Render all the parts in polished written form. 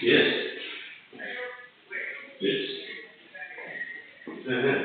Yes. Yes. Uh-huh.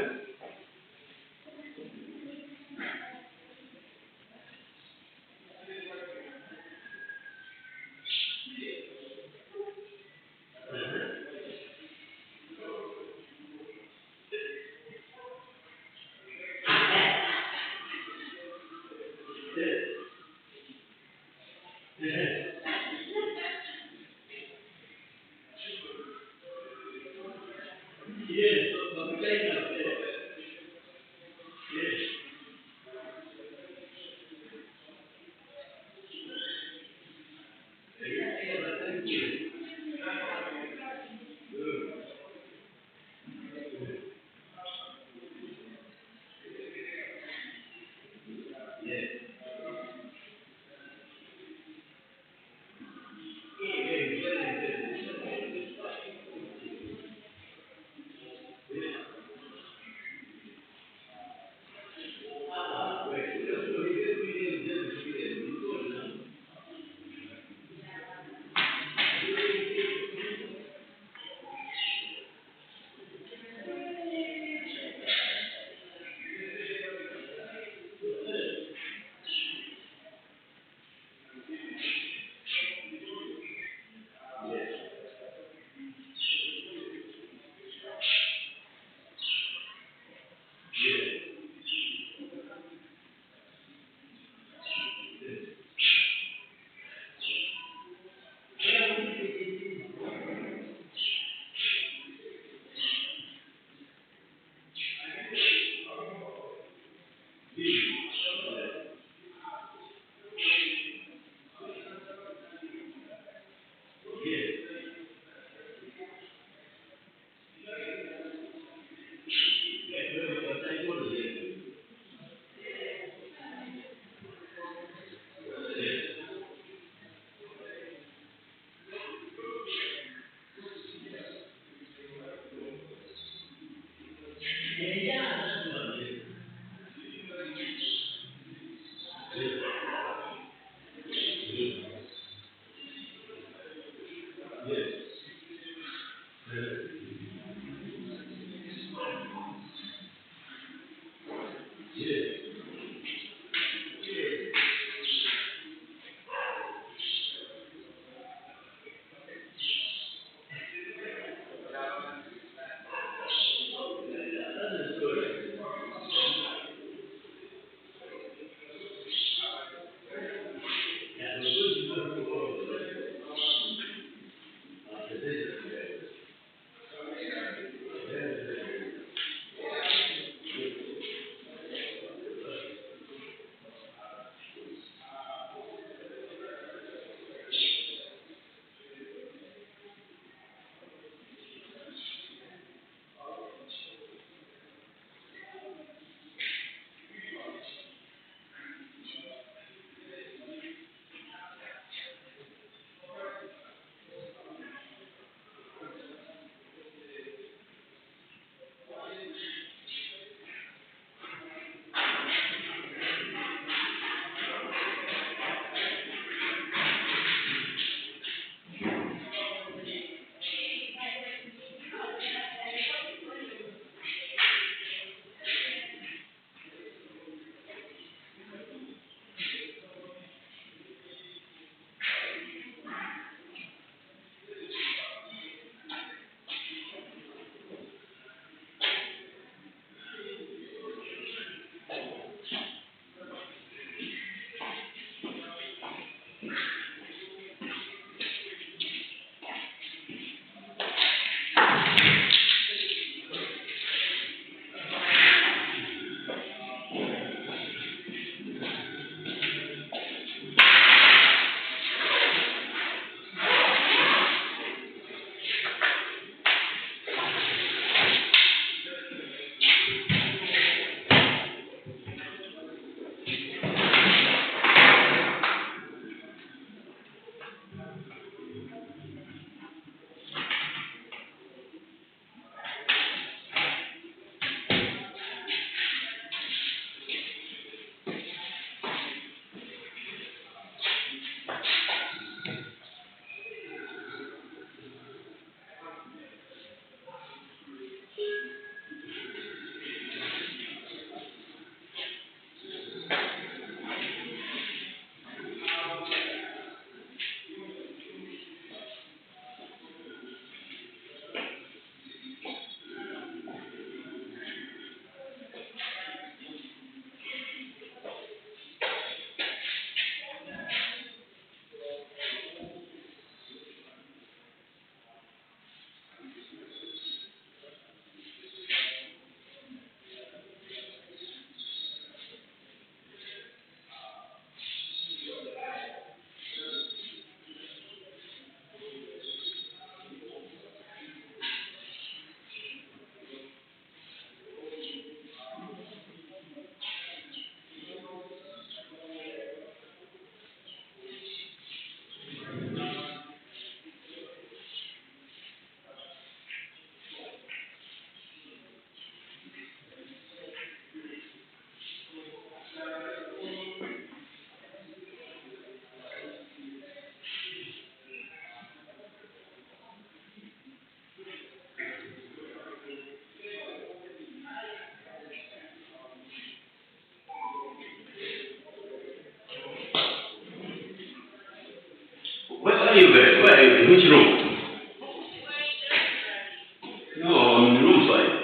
which room? No, I'm in room 5.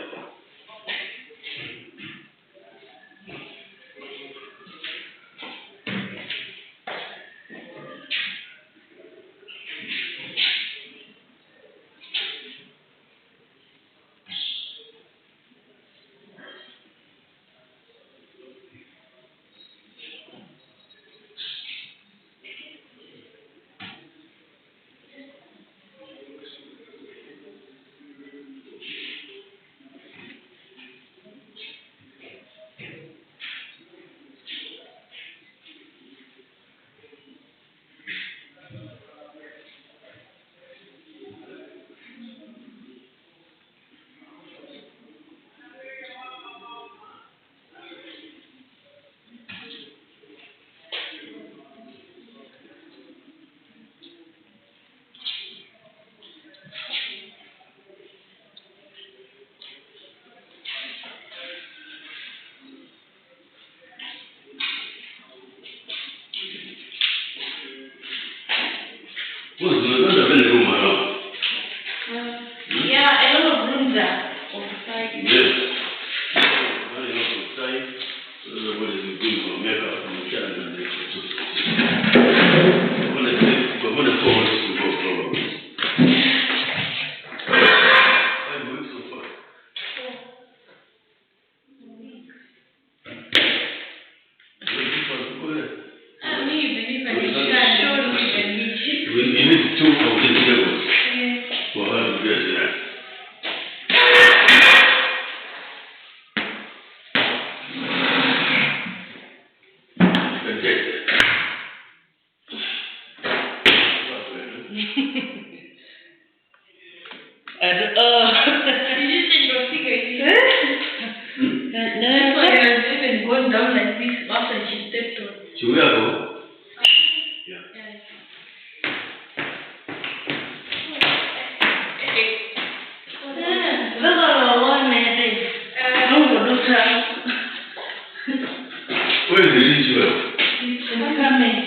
What's the room around? Yeah, a lot of rooms are on the side. Yes. Very lot of side. So everybody is doing for makeup and the child and the we're going to forward to go probably. 5 weeks so far. We need 2 of these tables for her to get there. Did you change your figure? No, even going down like this after she stepped on. Should we go? Yeah. Where is the ritual? I'm coming.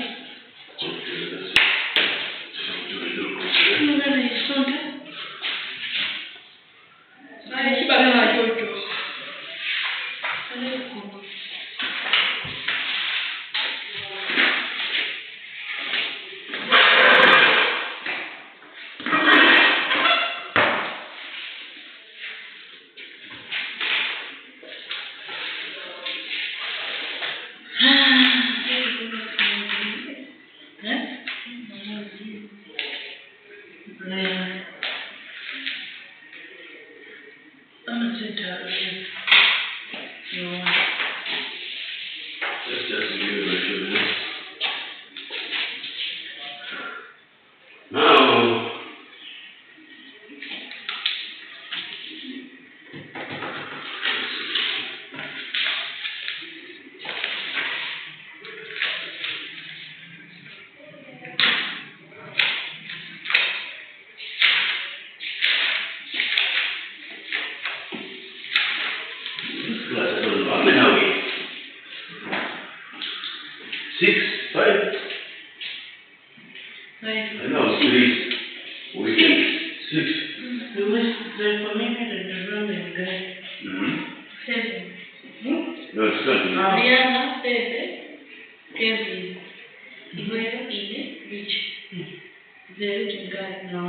How many are we? 6, 5? I know, 3. We 6. Seven. No, it's not. Mariana, Pepe, Kevin. Iguero, Ine, Rich. Zero to guy. No,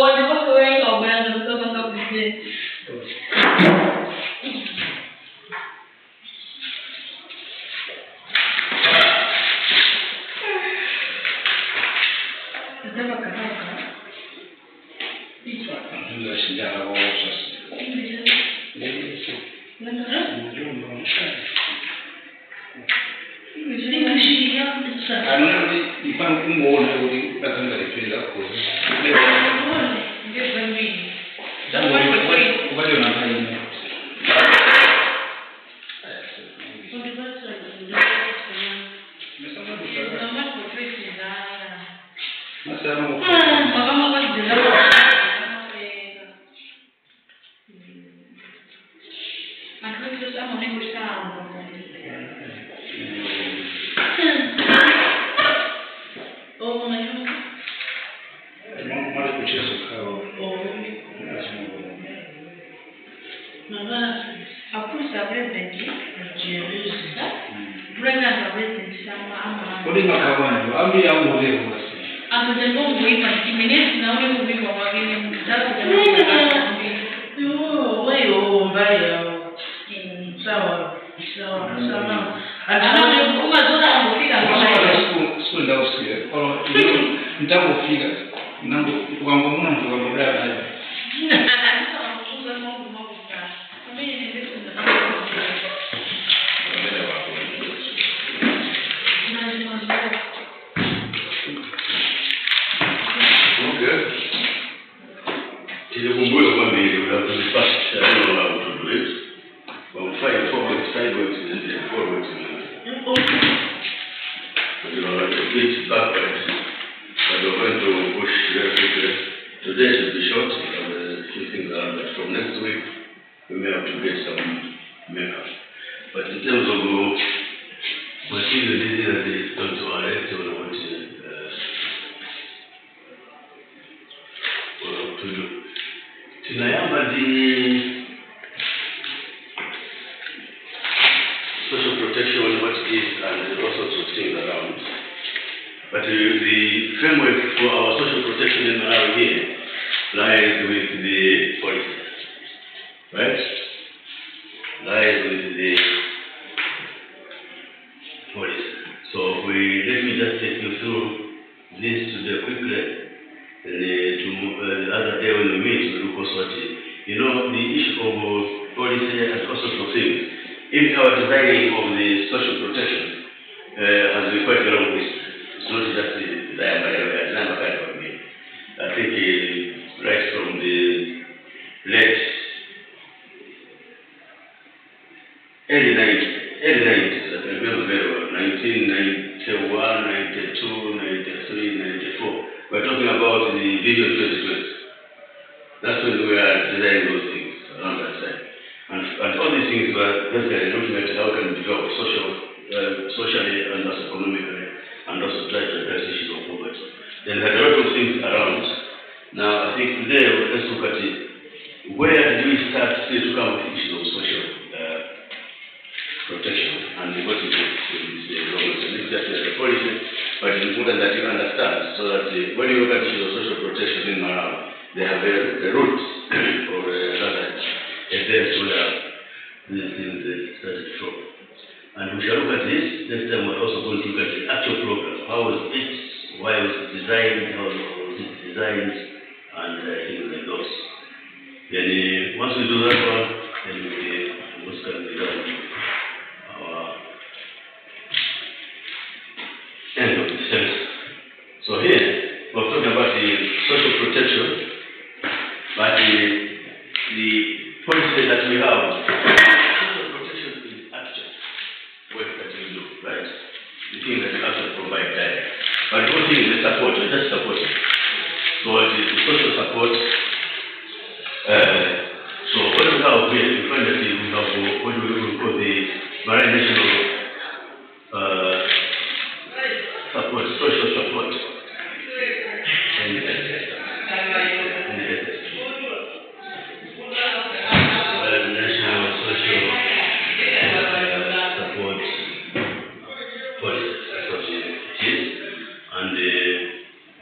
walikuwa wengi wameanza kusoma kama vile.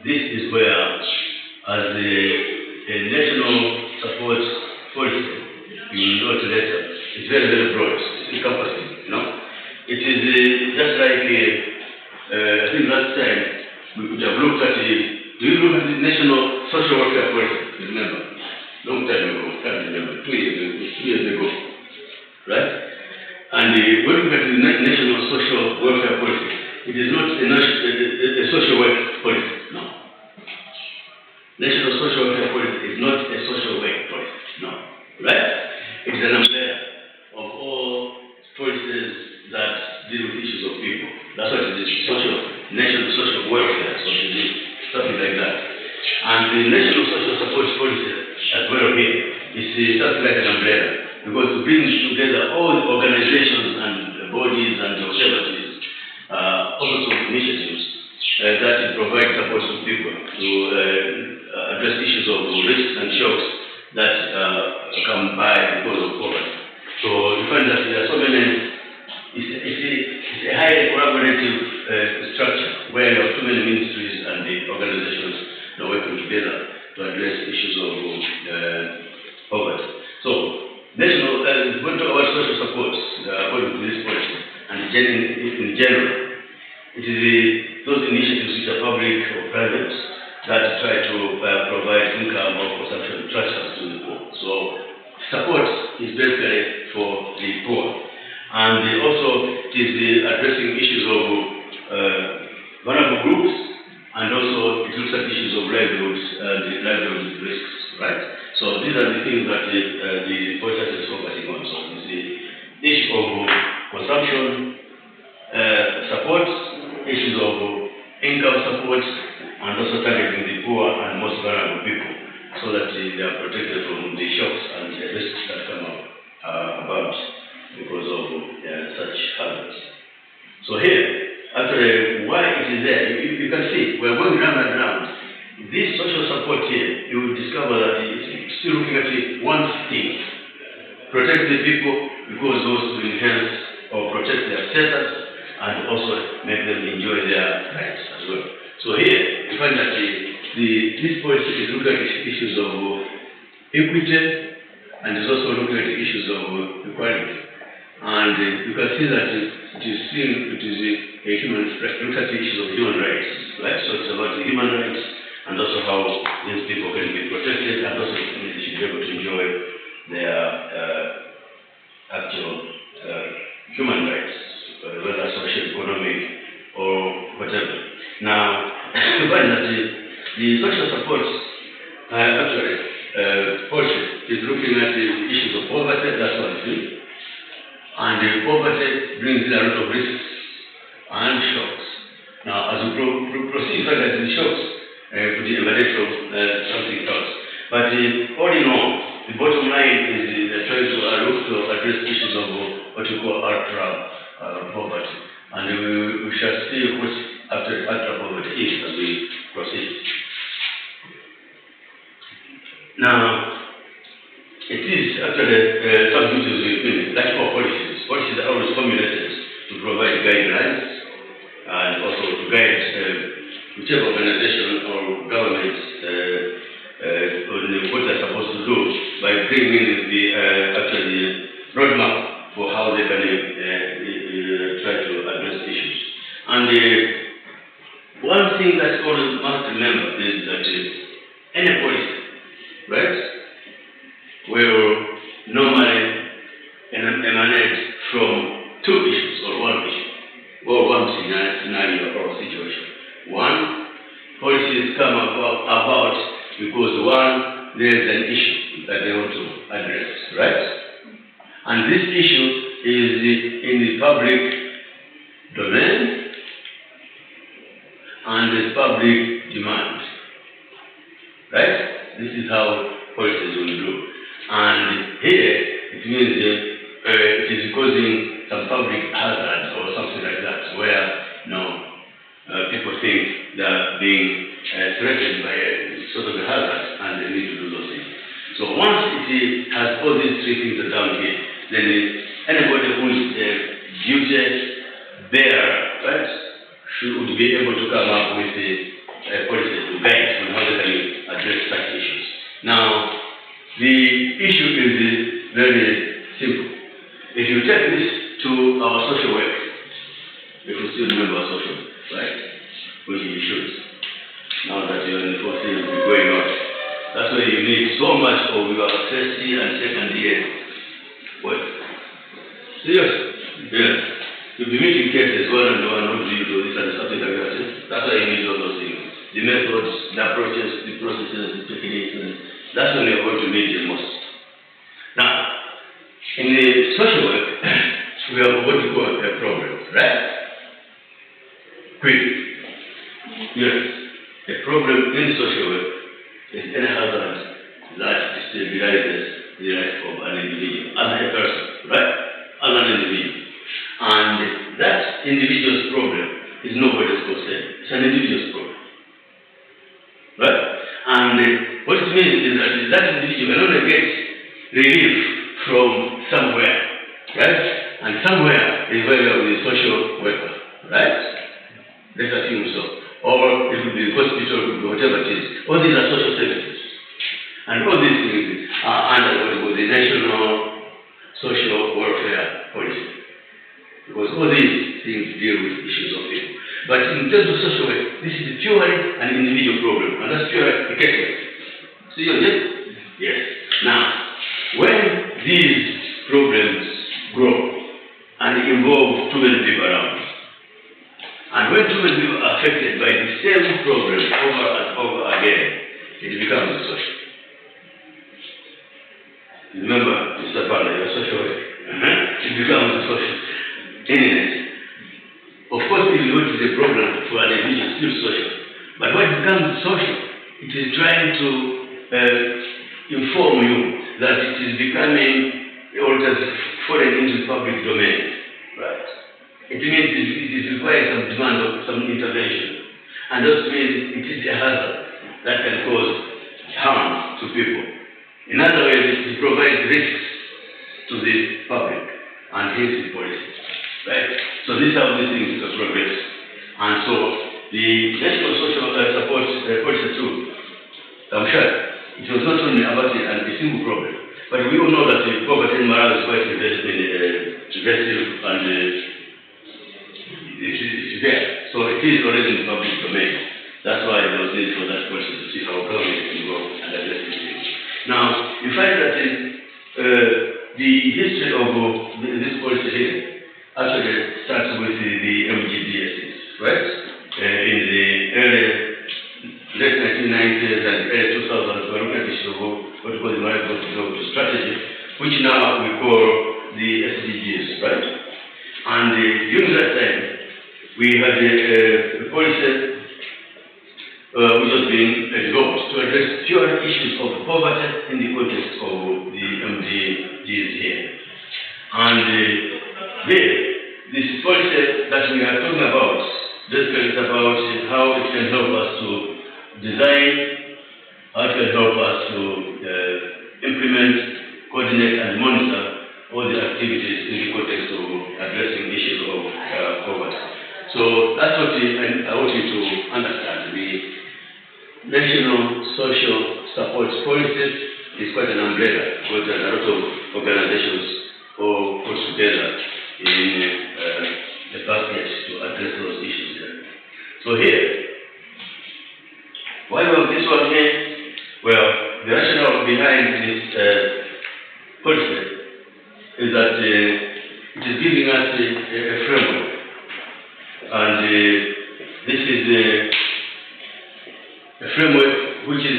This is where as a national support policy, you note later, it's very, very broad, it's encompassing, you know. It is just like, I think last time, we could have looked at do you look at the national social welfare policy, remember? Long time ago, can't remember, 2 years ago, right? And when we look at the national social welfare policy, it is not a social welfare policy, no. National social welfare policy is not a social welfare policy, no. Right? It is an umbrella of all policies that deal with issues of people. That's what it is, national social welfare, so it is something like that. And the national social support policy as well here is something like an umbrella, because it brings together all the organizations and bodies and observatories, all sorts of initiatives that provide support to people to address issues of risks and shocks that come by because of poverty. So you find that there are so many, it's a highly collaborative structure where you have too many ministries and the organizations that are working together to address issues of poverty. So, national, going to our social support, according to this policy, and in general, it is those initiatives which are public or private that try to provide income or consumption transfers to the poor. So, support is basically for the poor. And also, it is addressing issues of vulnerable groups, and also it looks at issues of livelihoods and livelihood risks, right? So these are the things that the policy is focusing on. So it's the issue of consumption support, issues of income support, and also targeting the poor and most vulnerable people, so that they are protected from the shocks and the risks that come up about because of such hazards. So here, actually, why it is there, you can see, we're going round and round. This social support here, you will discover that it's still looking at one thing. Protect the people, because those to enhance or protect their status and also make them enjoy their rights as well. So here, you find that this policy is looking at issues of equity, and is also looking at issues of equality. And you can see that it is a human, looks at the issues of human rights, right? So it's about the human rights, and also how these people can be protected, and also they should be able to enjoy their actual human rights, whether social, economic, or whatever. Now, you find that the social support policy is looking at the issues of poverty, that's one thing. And poverty brings in a lot of risks and shocks. Now, as we proceed further, the shocks could emanate from something else. But all in all, the bottom line is trying to look to address issues of what we call ultra poverty. And we shall see what ultra poverty is as we proceed. Now, it is actually some duties like for policies. Policies are always formulated to provide guidelines and also to guide whichever organization or government on what they're supposed to do by bringing the actually roadmap for how they can try to address issues. And one thing that always must remember is that any policy, right, will normally emanate from two issues or one issue, or one scenario or situation. One, policies come about because one, there is an issue that they want to address, right? And this issue is in the public domain and is public demand, right? This is how policies will do. And here, it means it is causing some public hazard or something like that, where people think they are being threatened by a sort of a hazard and they need to do those things. So once it has all these three things down here, then anybody who is duty bearer, right, should be able to come up with a policy to guide on how they can address the issue is very simple. If you take this to our social work, if you still remember our social work, right? Which you should. Now that you're in the fourth year, you'll be going on. That's why you need so much of your first year and second year work. Seriously. Yes. You'll be meeting cases one-on-one, how do you do this and something like that. That's why you need all those things. The methods, the approaches, the processes, the techniques, and that's when you're going to need the most. Now, in the social work, we have what we call a problem, right? Quick. Yes. A problem in social work is any hazard that destabilizes the life of an individual, as a person, right? As an individual. And that individual's problem is nobody's concern. It's an individual's problem. Right? And what it means is that individual can only get relief from somewhere. Right? And somewhere is where you have the social worker. Right? Let's assume so. Or it could be the hospital, it could be whatever it is. All these are social services. And all these things are under what we call the National Social Welfare Policy. Because all these things deal with issues of people. But in terms of social work, this is purely an individual problem, and that's purely a case work. See you this? Yes. Now, when these problems grow and involve too many people around, and when too many people are affected by the same problem over and over again, it becomes social. Remember, Mr. Parler, your social work. It becomes social. Anyway, of course, if you go to the problem for an individual, it's still social. But when it becomes social, it is trying to inform you that it is becoming, or it has fallen into the public domain. Right? It means it requires some demand of some intervention. And that means it is a hazard that can cause harm to people. In other words, it provides risks to the public and hence the policy. Right? So these are the things that progress. And so the National Social Support Policy too, I'm sure, it was not only about a single problem, but we all know that the poverty in Malawi is quite aggressive and it's there. So it is already in the public domain. That's why there was need for that policy to see how government can go and address these things. Now, you find that the history of this policy here actually starts with the MGDSs, right? In the late 1990s and early 2000s, we looked at the issue of what we call the Malawi Global Strategy, which now we call the SDGs, right? And during that time, we had a policy which was being developed to address pure issues of poverty in the context of the MDGs here. And this policy that we are talking about, basically it's about how it can help us to design, how it can help us to implement, coordinate and monitor all the activities in the context of addressing issues of poverty. So that's what I want you to understand. The National Social Support Policy is quite an umbrella, because there are a lot of organizations all put together in the basket to address those issues there. So here, why was this one here? Well, the rationale behind this policy is that it is giving us a framework, and this is a framework which is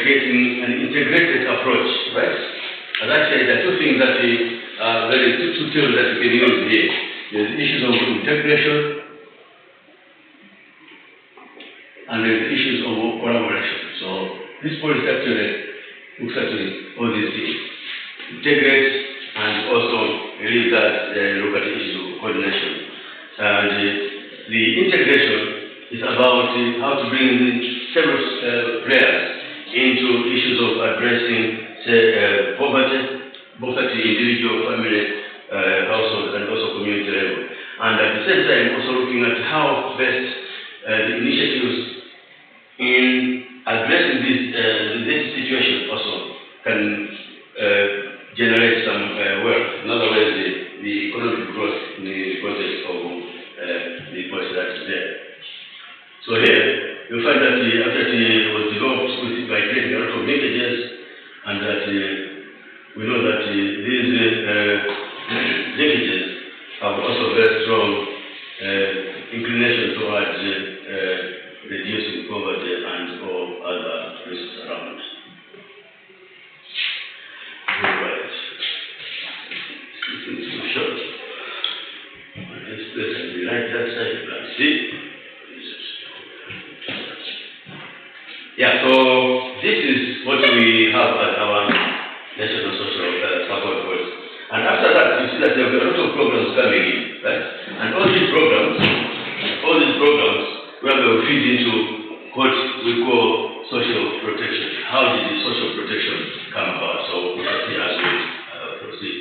creating an integrated approach, right? As I said, there are two things that two terms that we can use here. There's issues of integration and there's issues of collaboration. So this policy actually looks at all these things. Integrate and also really look at the issues of coordination. And the integration is about how to bring in several players into issues of addressing poverty, both at the individual, family, household, and also community level. And at the same time, also looking at how best the initiatives in addressing this situation also can generate some wealth. In other words, the economic growth in the context of the policy that is there. So here, you find that it was developed by creating a lot of linkages, and that we know that these linkages have also very strong inclination towards reducing poverty and all other risks around. Right. This is too short. This place on the right hand side, you can see. Yeah, so this is what we have at our National Social Support Policy. And after that, you see that there will be a lot of programs coming in, right? And all these programs where they will feed into what we call social protection. How did the social protection come about? So we can see as we proceed.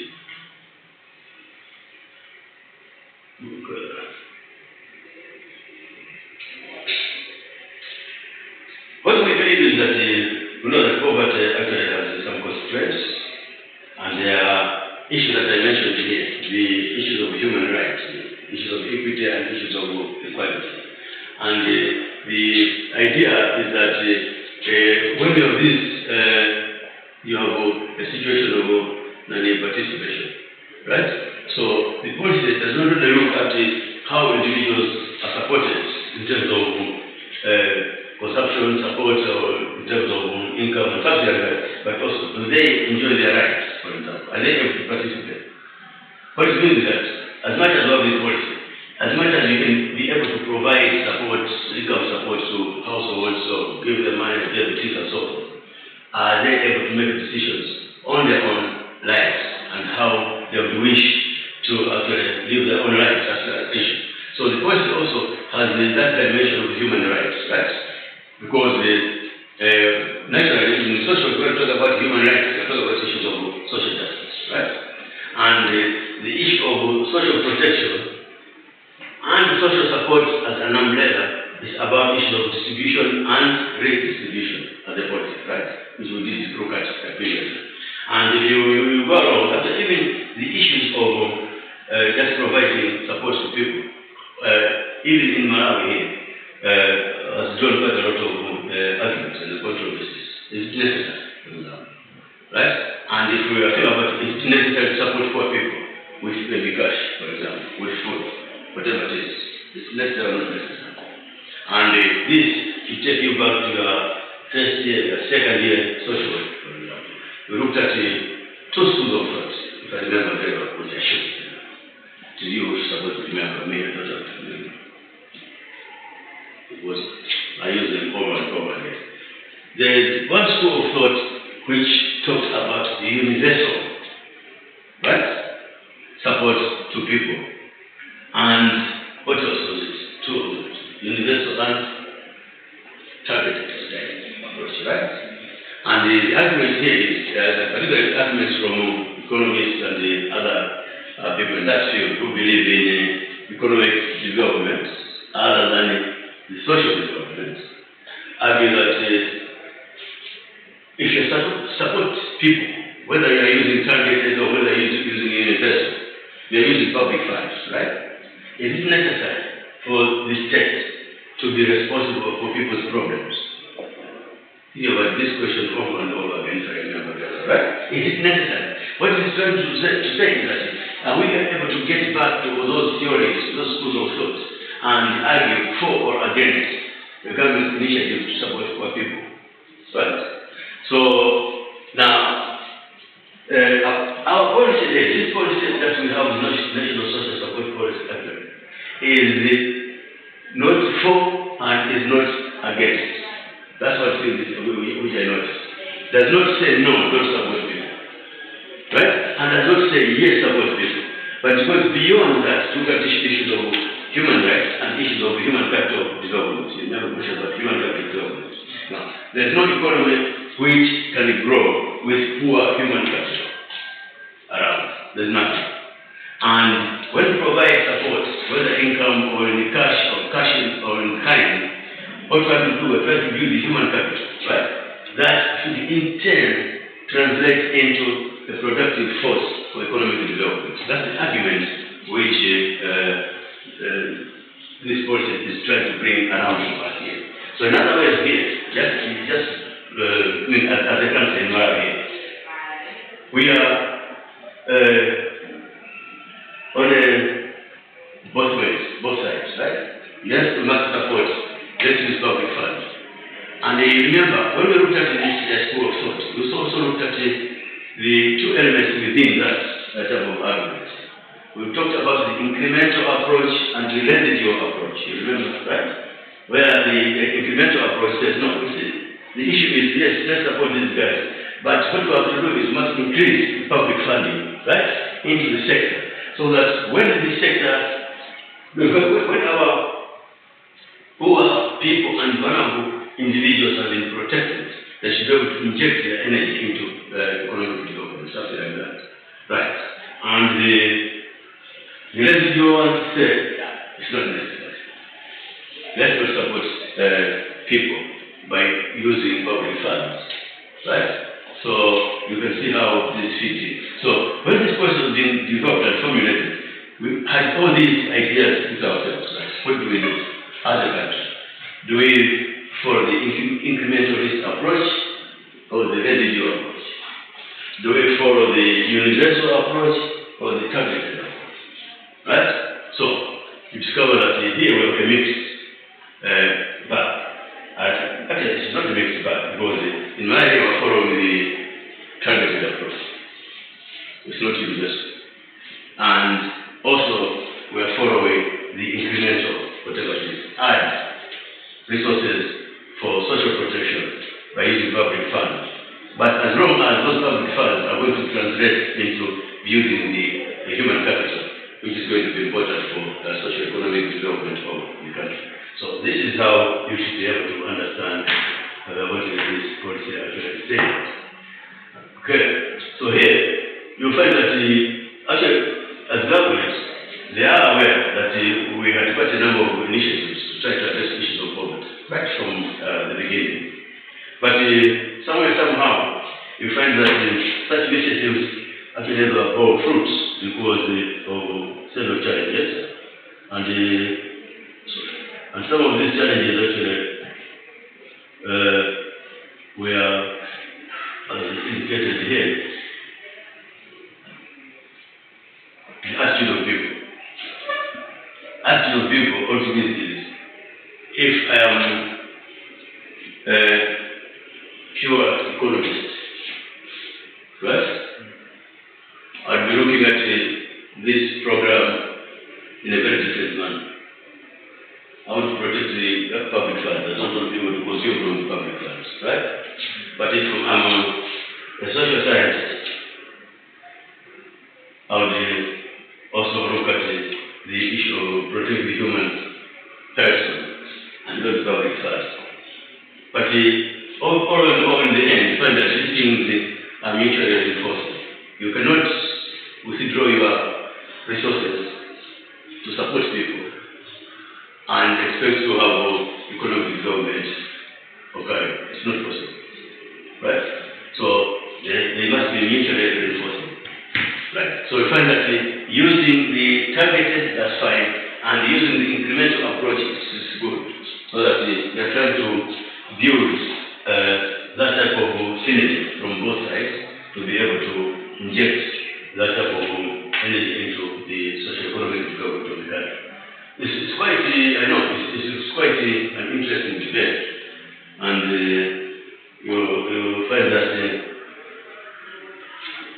What we believe is that we know that poverty actually has some constraints, and there are issues that I mentioned here, the issues of human rights, the issues of equity and issues of equality. And the idea is that when you have this, you have a situation of non-participation, right? So the policy does not really look at how individuals are supported in terms of consumption support or in terms of income and stuff like that, but also do they enjoy their rights, for example? Are they able to participate? What it means is that as much as we have this policy, as much as you can be able to provide support, income support to households or give them money, give them things and so forth, are they able to make decisions on their own lives and how they would wish to actually live their own lives? That's the issue. So the policy also has that dimension of human rights, right? Because naturally, in social, when we talk about human rights, we talk about issues of social justice, right? And the issue of social protection and social support as an umbrella is about issues of distribution and redistribution as a policy, right? Which we did look at previously. And if you go along, after even the issues of just providing support to people, even in Malawi here, has drawn quite a lot of arguments and controversies. It's necessary, for example, right? And if we are talking about it's necessary to support poor people with maybe cash, for example, with food, whatever it is, it's necessary or not necessary. And this should take you back to your first year, your second year social work, for example. We looked at two schools of thought, if I remember very well, which I showed to you, who are supposed to remember me, I don't have to remember. It was, I use them over and over again. There is one school of thought which talks about the universal, right, support to people. And what else was it? Two of them. Universal and targeted approach, right? And the argument here is, particularly arguments from economists and the other people in that field who believe in economic development other than the social development, argue that if you support people, whether you are using targeted or whether you are using universal, you are using public funds, right? Is it necessary for the state to be responsible for people's problems? You have this question over and over again, if I remember well, right? Is it necessary? What it's trying to say is that are we able to get back to those theories, those schools of thought, and argue for or against the government's initiative to support poor people? Right? So now, our policy, this policy that we have, National Social Support Policy, is not for and is not against. That's what which I noticed. Does not say no, don't support people. Right? And does not say yes, support people. But it goes beyond that to look at issues of human rights and issues of human capital development. You never question about human capital development. Now, there's no economy which can grow with poor human capital around. There's nothing. And when we provide support, whether income or in cash or in kind, what we have to do is try to build the human capital, right? That should in turn translate into a productive force for economic development. That's the argument which this process is trying to bring around to us here. So in other words here, as a country in Malawi, we are on both sides, right? Yes, we must support, let's use public funds. And remember, when we looked at this school of thought, we also looked at the two elements within that type of argument. We talked about the incremental approach and the residual approach. You remember, right? Where the incremental approach says, no, the issue is, yes, let's support these guys. But what we have to do is we must increase public funding, right, into the sector. So that when the sector, when our poor people and vulnerable individuals have been protected, they should be able to inject their energy into economic development, something like that. Right. And the residual ones say, it's not necessary. Let's not support people by using public funds. Right? So you can see how this fits in. So when this process has been developed and formulated, we had all these ideas with ourselves. Right? What do we do as a country? Do we follow the incrementalist approach or the residual approach? Do we follow the universal approach or the targeted approach? Right? So you discover that here we have a mixed bag. Actually, it's not a mixed bag because in my area we're following the targeted approach. It's not universal. And also we're following the incremental, whatever it is, add resources for social protection by using public funds. But as long as those public funds are going to translate into building the human capital, which is going to be important for socio-economic development of the country. So this is how you should be able to understand what is this policy actually saying. Okay, so here you find that actually as governments, they are aware that we had quite a number of initiatives to try to address issues of poverty, right from the beginning. But somewhere, somehow, you find that such initiatives actually never bore fruits because of several challenges. And some of these challenges actually were, as indicated here, the attitude of people. Attitude of people also means this. If I am pure economist, right? I'd be looking at this program in a very different manner. I want to protect the public funds. I don't want people to consume from the public funds, right? But if I'm a social scientist, I would also look at the issue of protecting the human person and not public funds. But all in the end, you find that these things are mutually reinforcing. You cannot withdraw your resources to support people and expect to have economic development occurring. It's not possible. Right? So they must be mutually reinforcing. Right? So we find that using the targeted, that's fine, and using the incremental approaches is good. So that we are trying to build that type of synergy from both sides to be able to inject that type of energy into the socio-economic development of the country. It's quite, I know, it's quite an interesting debate, and you'll find that,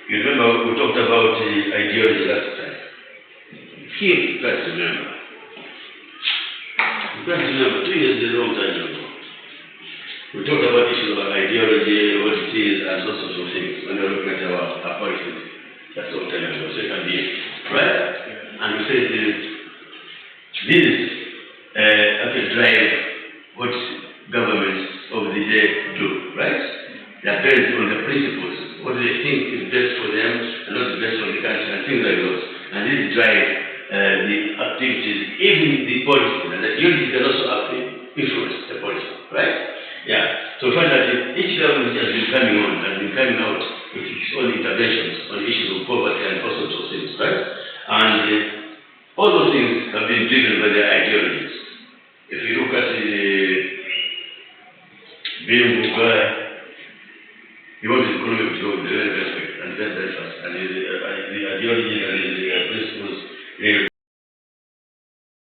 you remember we talked about ideology last time. Here, you guys remember. You guys remember, 2 years is a long time ago. We talked about issues about ideology, what it is, and all sorts of things when we were looking at our policies. That's all time ago, second year, right? And we said this actually drive what governments of the day do, right? They are based on the principles, what they think is best for them and not best for the country, and things like those. And this drive the activities, even the policy, and the unity can also influence the policy, right? Yeah. So we find that each government has been coming out on interventions on issues of poverty and all sorts of things, right? And all those things have been driven by their ideologies. If you look at Bill Mugabe, he wanted the economy to go in the very best way and very, very fast. And the ideology and